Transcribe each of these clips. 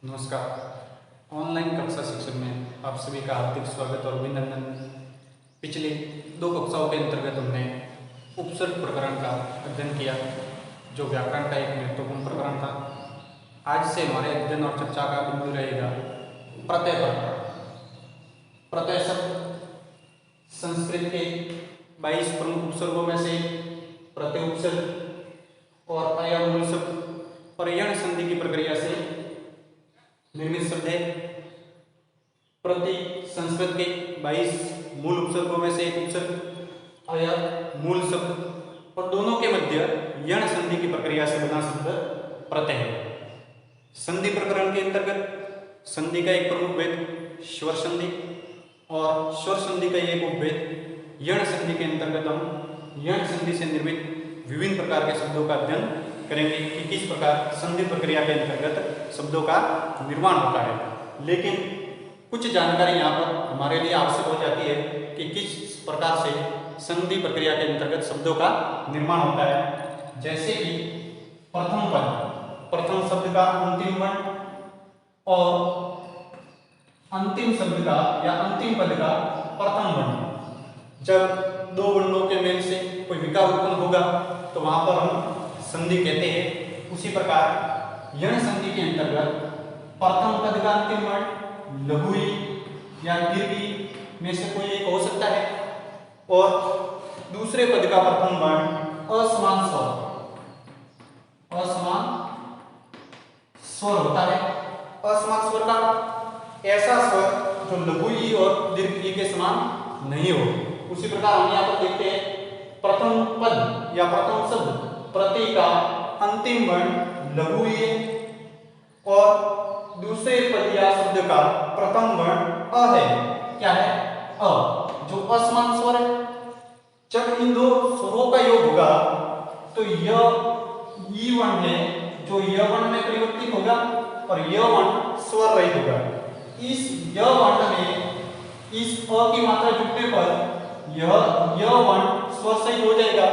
नमस्कार। ऑनलाइन कक्षा शिक्षण में आप सभी का हार्दिक स्वागत और अभिनंदन। पिछले दो कक्षाओं के अंतर्गत हमने उपसर्ग प्रकरण का अध्ययन किया, जो व्याकरण का एक महत्वपूर्ण प्रकरण था। आज से हमारे अध्ययन और चर्चा का बिंदु रहेगा प्रत्यय पर। प्रत्यय शब्द संस्कृत के 22 प्रमुख उपसर्गों में से प्रत्यय उपसर्ग और अय मूल शब्द पर्यण संधि की प्रक्रिया से निर्मित शब्द है। प्रति संस्कृत के 22 मूल उपसर्गों में से एक उपसर्ग अय मूल शब्द और दोनों के मध्य यण संधि की प्रक्रिया से बना शब्द प्रत्यय है। संधि प्रकरण के अंतर्गत संधि का एक प्रमुख भेद स्वर संधि और स्वर संधि का एक उपभेद यण संधि के अंतर्गत हम यण संधि से निर्मित विभिन्न प्रकार के शब्दों का अध्ययन करेंगे कि किस प्रकार संधि प्रक्रिया के अंतर्गत शब्दों का निर्माण होता है। लेकिन कुछ जानकारी यहाँ पर हमारे लिए आवश्यक हो जाती है कि किस प्रकार से संधि प्रक्रिया के अंतर्गत शब्दों का निर्माण होता है। जैसे कि प्रथम पद, प्रथम शब्द का अंतिम वर्ण और अंतिम शब्द का या अंतिम पद का प्रथम वर्ण, जब दो वर्णों के मेल से कोई विकार उत्पन्न होगा तो वहां पर हम संधि कहते हैं। उसी प्रकार यण संधि के अंतर्गत प्रथम पद का अंतिम वर्ण लघु ई या दीर्घ ई में से कोई एक हो सकता है और दूसरे पद का प्रथम वर्ण असमान स्वर होता है। असमान स्वर का ऐसा स्वर जो लघु ई और दीर्घ ई के समान नहीं हो। उसी प्रकार हम यहाँ पर देखते हैं प्रथम पद या प्रथम शब्द प्रत्यय का अंतिम वर्ण लघु ई और दूसरे पद या शब्द का प्रथम वर्ण अ है। क्या है? अ, जो असमान स्वर है। जब इन दो स्वरों का योग होगा तो यह ई वर्ण है जो य वर्ण में परिवर्तित होगा और यह वर्ण स्वर रहित होगा। इस य वर्ण में इस अ की मात्रा जुटने पर यह वर्ण स्वर सहित हो जाएगा।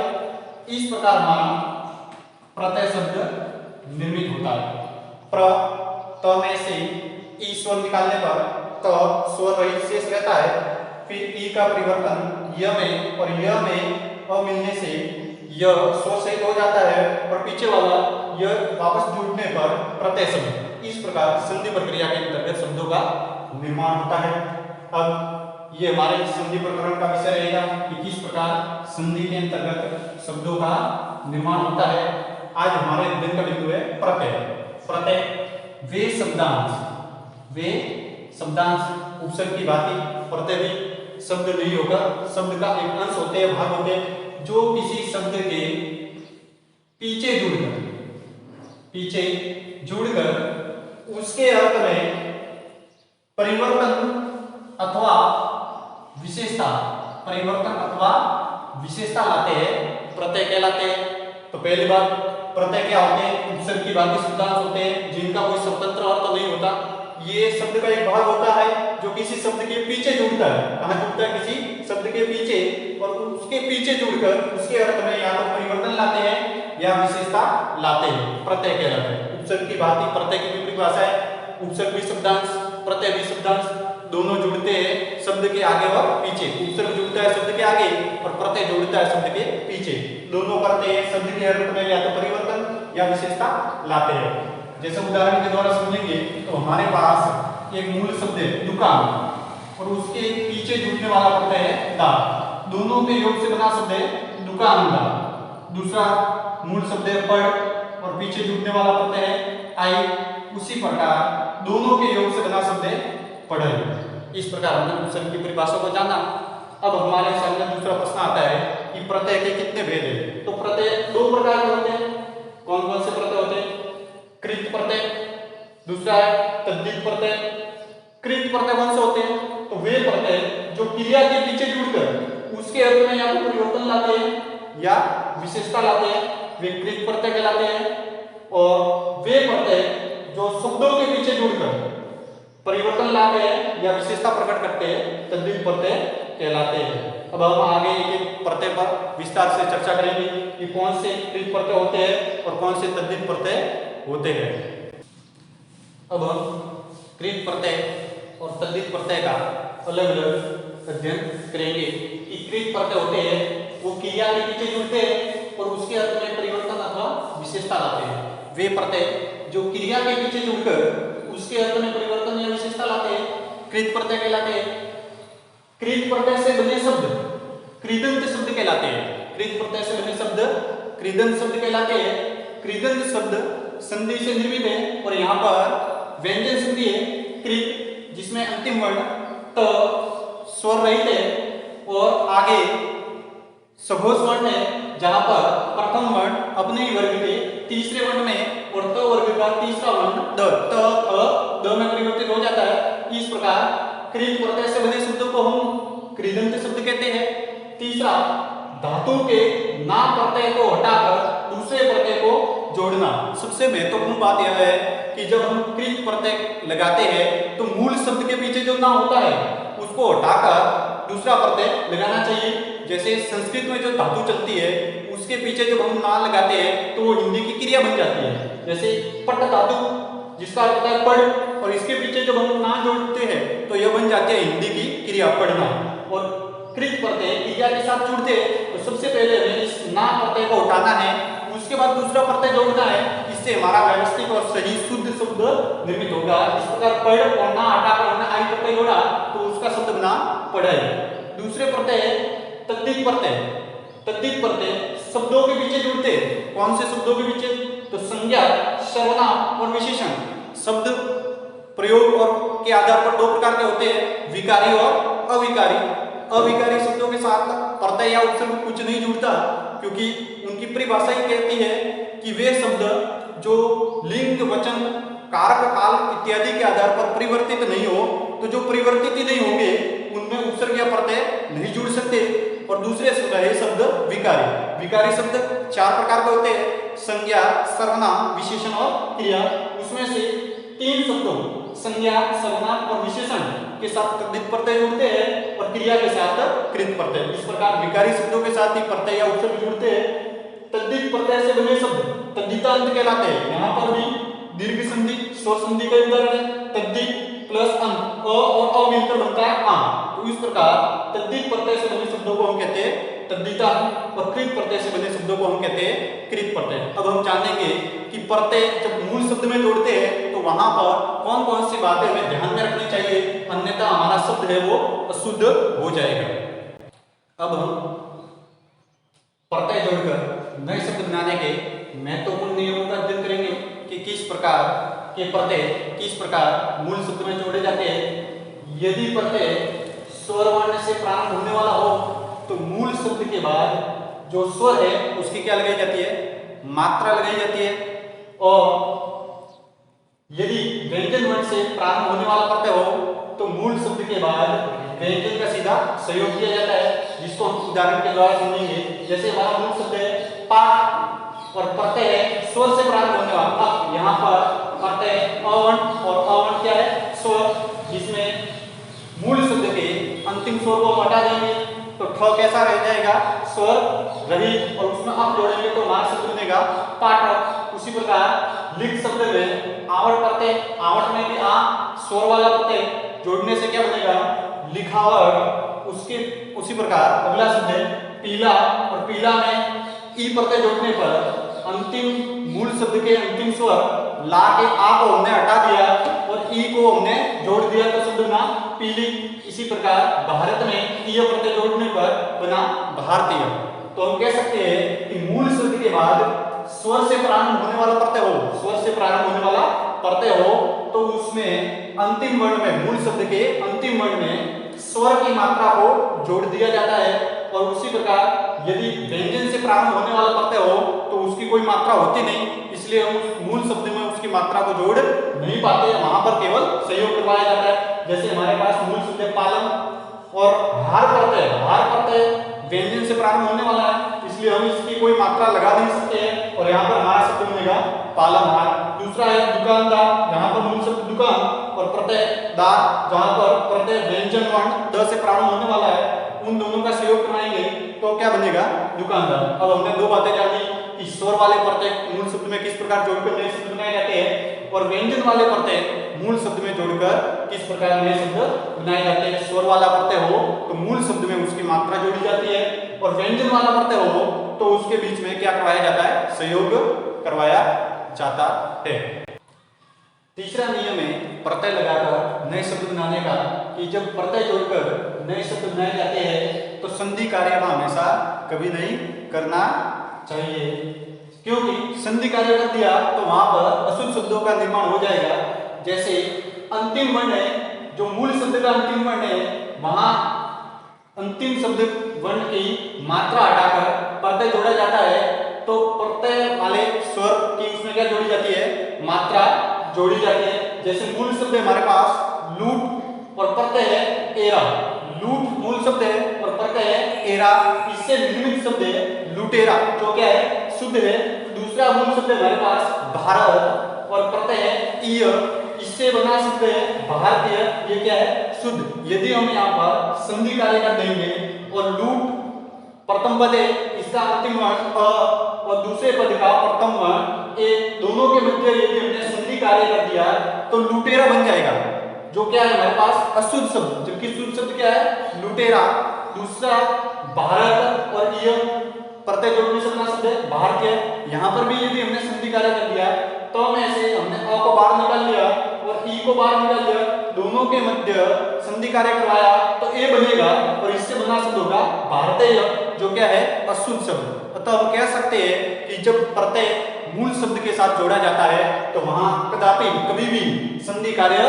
इस प्रकार हमारा प्रत्यय शब्द निर्मित होता है। त में से ई स्वर निकालने पर त स्वर रहित शेष रहता है। फिर ई का परिवर्तन य में और य में अ मिलने से य स्वर सहित हो जाता है और पीछे वाला य वापस जुड़ने पर प्रत्यय शब्द। इस प्रकार संधि प्रक्रिया के अंतर्गत शब्दों का निर्माण होता है। अब ये हमारे संधि प्रकरण का विषय रहेगा कि किस प्रकार संधि के अंतर्गत शब्दों का निर्माण होता है। आज हमारे अध्ययन का बिंदु है प्रत्यय। प्रत्यय वे शब्दांश उपसर्ग की भांति प्रत्यय भी शब्द नहीं होगा, शब्द का एक अंश होते हैं, भाग होते हैं, जो किसी शब्द के पीछे जुड़कर उसके अर्थ में परिवर्तन अथवा विशेषता लाते हैं, प्रत्यय कहलाते हैं। तो पहली बात, प्रत्यय क्या होते हैं? उपसर्ग की भांति शब्दांश होते हैं जिनका कोई स्वतंत्र अर्थ नहीं होता। ये शब्द का एक भाग होता है जो किसी शब्द के पीछे जुड़ता है। कहाँ जुड़ता है? किसी शब्द के पीछे, और उसके पीछे जुड़कर उसके अर्थ में या तो परिवर्तन लाते हैं या विशेषता लाते हैं, प्रत्यय कहलाते हैं। उपसर्ग की भांति प्रत्यय की विपरीत भाषा है। उपसर्ग भी शब्दांश, प्रत्यय भी शब्दांश, दोनों जुड़ते हैं शब्द के आगे और पीछे। उपसर्ग जुड़ता है शब्द के आगे और प्रत्यय जुड़ता है शब्द के पीछे। दोनों करते हैं शब्द के अर्थ में या तो परिवर्तन या विशेषता लाते हैं। जैसे उदाहरण के द्वारा समझेंगे तो हमारे पास एक मूल शब्द है दुकान और उसके पीछे जुड़ने वाला प्रत्यय है दा। दोनों के योग से बना शब्द है दुकानदार। दूसरा मूल शब्द है पढ़ और पीछे जुड़ने वाला प्रत्यय है आई। उसी प्रकार दोनों के योग से बना शब्द है पढ़ाई। इस प्रकार हमने उपसर्ग की परिभाषा को जाना। अब हमारे सामने दूसरा प्रश्न आता है कि प्रत्यय के कितने भेद हैं। तो प्रत्यय दो प्रकार के होते हैं। कौन कौन से प्रत्यय होते हैं? कृत प्रत्यय, दूसरा है तद्धित प्रत्यय। कृत प्रत्यय कौन से होते हैं? तो वे प्रत्यय जो क्रिया के पीछे जुड़कर उसके अर्थ में या तो परिवर्तन लाते हैं या विशेषता लाते हैं, वे कृत प्रत्यय कहलाते हैं। और वे प्रत्यय जो शब्दों के पीछे जुड़कर परिवर्तन लाते हैं या विशेषता प्रकट करते हैं, तद्धित प्रत्यय कहलाते हैं। अब हम आगे एक एक प्रत्यय पर विस्तार से चर्चा करेंगे कि कौन से कृत प्रत्यय होते हैं और कौन से तद्धित प्रत्यय होते हैं। अब हम कृत प्रत्यय और तद्धित प्रत्यय का अलग अलग अध्ययन करेंगे कि कृत प्रत्यय होते हैं वो क्रिया के पीछे जुड़ते हैं और उसके अर्थ में परिवर्तन अथवा विशेषता लाते हैं। वे प्रत्यय जो क्रिया के पीछे जुड़कर उसके अर्थ में परिवर्तन या विशेषता लाते हैं कृत प्रत्यय कहलाते हैं। कृत प्रत्यय से बने शब्द कृदंत शब्द कहलाते हैं। कृत प्रत्यय से बने शब्द कृदंत शब्द कहलाते हैं। कृदंत शब्द संधि से निर्मित है और यहाँ पर व्यंजन संधि है कृत, जिसमें अंतिम वर्ण त स्वर रहित है और आगे सघोष वर्ण है, जहां पर प्रथम वर्ण अपने ही वर्ग के तीसरे वर्ण में और त वर्ग का तीसरा वर्ण द त थ द में परिवर्तित हो जाता है। इस प्रकार कृत प्रत्यय से बने शब्दों को हम कृदंत शब्द कहते हैं। तीसरा, धातु के ना प्रत्यय को हटाकर दूसरे प्रत्यय को जोड़ना। सबसे महत्वपूर्ण बात यह है कि जब हम कृत प्रत्यय लगाते हैं तो मूल शब्द के पीछे जो ना होता है उसको हटाकर दूसरा प्रत्यय लगाना चाहिए। जैसे संस्कृत में जो धातु चलती है उसके पीछे जब हम ना लगाते हैं तो वो हिंदी की क्रिया बन जाती है। जैसे पट धातु जिसका अर्थ होता है पढ़, और इसके पीछे जब हम ना जोड़ते हैं तो यह बन जाती है हिंदी की क्रिया पढ़ना। और कृत प्रत्यय क्रिया के साथ जुड़ते हैं तो सबसे पहले हमें इस ना प्रत्यय को हटाना है, उसके बाद दूसरा प्रत्यय जोड़ना है। इससे हमारा व्यवस्थित और सही शुद्ध शब्द निर्मित होगा। इस प्रकार पढ़ और ना हटाकर हमने आई प्रत्यय जोड़ा तो उसका शब्द बना पढ़ाई। दूसरे प्रत्यय तद्धित प्रत्यय। तद्धित प्रत्यय शब्दों के पीछे जुड़ते हैं। कौन से शब्दों के पीछे? तो संज्ञा, सर्वनाम और विशेषण। शब्द प्रयोग और के आधार पर दो प्रकार के होते हैं, विकारी और अविकारी। अविकारी शब्दों के साथ प्रत्यय या उपसर्ग कुछ नहीं जुड़ता, क्योंकि उनकी परिभाषा ही कहती है कि वे शब्द जो लिंग, वचन, कारक, काल इत्यादि के आधार पर परिवर्तित नहीं हो, तो जो परिवर्तित ही नहीं होंगे उनमें उपसर्ग या प्रत्यय नहीं जुड़ सकते। और दूसरे शब्द है शब्द विकारी। विकारी शब्द चार प्रकार के होते हैं, संज्ञा, सर्वनाम, विशेषण और क्रिया। उसमें से तीन शब्दों संज्ञा, सर्वनाम और विशेषण के साथ तद्धित प्रत्यय जुड़ते हैं और क्रिया के साथ कृत प्रत्यय। इस प्रकार विकारी शब्दों के साथ ही प्रत्यय या उपसर्ग जुड़ते हैं। तद्धित प्रत्यय से बने शब्द तद्धितांत कहलाते हैं। यहाँ पर भी दीर्घ संधि, स्वर संधि का उदाहरण है। तद्धित प्लस अंत अ और अ मिलकर बनता है आ। तो इस प्रकार तद्धित प्रत्यय से बने शब्दों को हम कहते हैं तद्धितांत और कृत प्रत्यय से बने शब्दों को हम कहते हैं कृत प्रत्यय। अब हम जानेंगे कि प्रत्यय जब मूल शब्द में जोड़ते हैं तो वहां पर कौन कौन सी बातें हमें ध्यान में रखनी चाहिए, अन्यथा हमारा शब्द है वो अशुद्ध हो जाएगा। अब हम प्रत्यय जोड़कर नए शब्द बनाने के महत्वपूर्ण नियमों का अध्ययन करेंगे कि किस प्रकार के प्रत्यय किस प्रकार मूल शब्द में जोड़े जाते हैं। यदि प्रत्यय स्वर वर्ण से प्रारंभ होने वाला हो तो मूल शब्द के बाद जो स्वर है उसकी क्या लगाई जाती है? मात्रा लगाई जाती है। और यदि व्यंजन वर्ण से प्रारंभ होने वाला प्रत्यय हो तो मूल शब्द के बाद व्यंजन का सीधा सहयोग किया जाता है, जिसको हम उदाहरण के द्वारा समझेंगे। जैसे हमारा मूल शब्द है पाठ और प्रत्यय है स्वर से प्रारंभ होने वाला। अब यहाँ पर प्रत्यय अवर्ण और अवर्ण क्या है? स्वर, जिसमें मूल शब्द के अंतिम स्वर को हटा देंगे तो ठ कैसा रह जाएगा? स्वर रहित, और उसमें अप जोड़ेंगे तो हमारा शब्द बनेगा पाठ। उसी प्रकार लिख शब्द में आवट प्रत्यय, आवट में भी आ स्वर वाला प्रत्यय जोड़ने से क्या बनेगा? लिखावट। उसके उसी प्रकार अगला शब्द है पीला, और पीला में ई प्रत्यय जोड़ने पर अंतिम मूल शब्द के अंतिम स्वर ला के आ को हमने हटा दिया और ई को हमने जोड़ दिया तो शब्द बना पीली। इसी प्रकार भारत में ई प्रत्यय जोड़ने पर बना भारतीय। तो हम कह सकते हैं कि मूल शब्द के बाद स्वर से प्रारंभ होने वाला प्रत्यय हो, स्वर से प्रारंभ होने वाला प्रत्यय हो तो उसमें अंतिम वर्ण में, मूल शब्द के अंतिम वर्ण में स्वर की मात्रा को जोड़ दिया जाता है। और उसी प्रकार यदि व्यंजन से प्रारंभ होने वाला प्रत्यय हो तो उसकी कोई मात्रा होती नहीं, इसलिए हम उस मूल शब्द में उसकी मात्रा को जोड़ नहीं पाते, वहां पर केवल सहयोग करवाया जाता है। जैसे हमारे पास मूल शब्द पालन और हार प्रत्यय, हार प्रत्यय व्यंजन से प्रारंभ होने वाला है, इसलिए हम इसकी कोई मात्रा लगा नहीं सकते हैं और यहाँ पर हमारा शब्द बनेगा पालनहार। दूसरा है दुकानदार, यहाँ पर मूल शब्द दुकान और प्रत्ययदार जहां पर प्रत्यय व्यंजन वर्ण द से प्रारंभ होने वाला है, उन दोनों का संयोग करवाएंगे तो क्या बनेगा? दुकानदार। अब हमने दो बातें जानी कि स्वर वाले प्रत्यय मूल शब्द में किस प्रकार जोड़कर नए शब्द बनाए जाते हैं और व्यंजन वाले प्रत्यय मूल शब्द में जोड़कर किस प्रकार नए शब्द बनाए जाते हैं। स्वर वाला प्रत्यय हो तो मूल शब्द में उसकी मात्रा जोड़ी जाती है और व्यंजन वाला प्रत्यय हो तो उसके बीच में क्या करवाया जाता है? संयोग करवाया जाता है। तीसरा नियम है प्रत्यय लगाकर नए शब्द बनाने का कि जब प्रत्यय जोड़कर नए शब्द बनाए जाते हैं तो संधि कार्य हमेशा कभी नहीं करना चाहिए, क्योंकि संधि कार्य कर दिया तो वहां पर अशुद्ध शब्दों का निर्माण हो जाएगा। जैसे अंतिम वर्ण है, जो मूल शब्द का अंतिम वर्ण है, वहां अंतिम शब्द वर्ण की मात्रा हटाकर प्रत्यय जोड़ा जाता है तो प्रत्यय वाले स्वर की उसमें क्या जोड़ी जाती है? मात्रा जोड़ी जाती है। जैसे मूल शब्द है हमारे पास लूट और प्रत्यय है एरा। लूट मूल शब्द है और प्रत्यय है एरा, इससे निर्मित शब्द है लुटेरा जो क्या है? शुद्ध है। दूसरा मूल शब्द है हमारे पास भारत और प्रत्यय है ईय, इससे बना शब्द है भारतीय, ये क्या है? शुद्ध। यदि हम यहाँ पर संधि कार्य कर देंगे और लूट प्रथम पद है, इसका अंतिम वर्ण अ और दूसरे पद का प्रथम वर्ण ए, दोनों के मध्य यदि हमने संधि कार्य कर दिया तो लुटेरा बन जाएगा, जो क्या है हमारे पास? अशुद्ध शब्द। जबकि शुद्ध शब्द क्या है? लुटेरा। दूसरा भारत और ईय प्रत्यय जोड़ने से बना शब्द है भारतीय। यहाँ पर भी यदि हमने संधि कार्य कर दिया तो हम ऐसे हमने अ को बाहर निकाल लिया और ई को बाहर निकाल लिया, दोनों के मध्य संधि कार्य करवाया तो ए बनेगा और इससे बना शब्द होगा भारतीय, जो क्या है? अशुद्ध शब्द। अतः हम कह सकते हैं कि जब प्रत्यय मूल शब्द के साथ जोड़ा जाता है तो वहां कदापि कभी भी संधि कार्य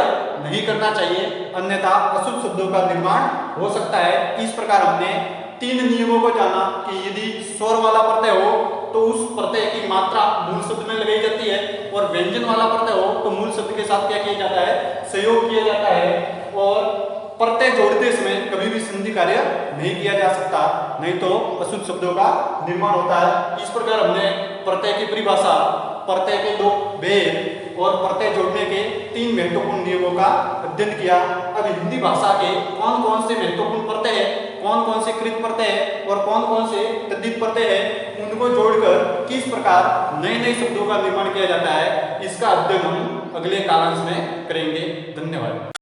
नहीं करना चाहिए, अन्यथा अशुद्ध शब्दों का निर्माण हो सकता है। इस प्रकार हमने तीन नियमों को जाना कि यदि स्वर वाला प्रत्यय हो तो उस प्रत्यय की मात्रा मूल शब्द में लगाई जाती है और व्यंजन वाला प्रत्यय हो तो मूल शब्द के साथ क्या किया जाता है? संयोग किया जाता है और प्रत्यय जोड़ते समय कभी भी संधि कार्य नहीं किया जा सकता, नहीं तो अशुद्ध शब्दों का निर्माण होता है। इस प्रकार हमने प्रत्यय की परिभाषा, प्रत्यय के दो भेद और प्रत्यय जोड़ने के तीन महत्वपूर्ण नियमों का अध्ययन किया। अब हिंदी भाषा के कौन कौन से महत्वपूर्ण प्रत्यय है, कौन कौन से कृत प्रत्यय है और कौन कौन से तद्धित प्रत्यय है, उनको जोड़कर किस प्रकार नए नए शब्दों का निर्माण किया जाता है, इसका अध्ययन हम अगले कालांश में करेंगे। धन्यवाद।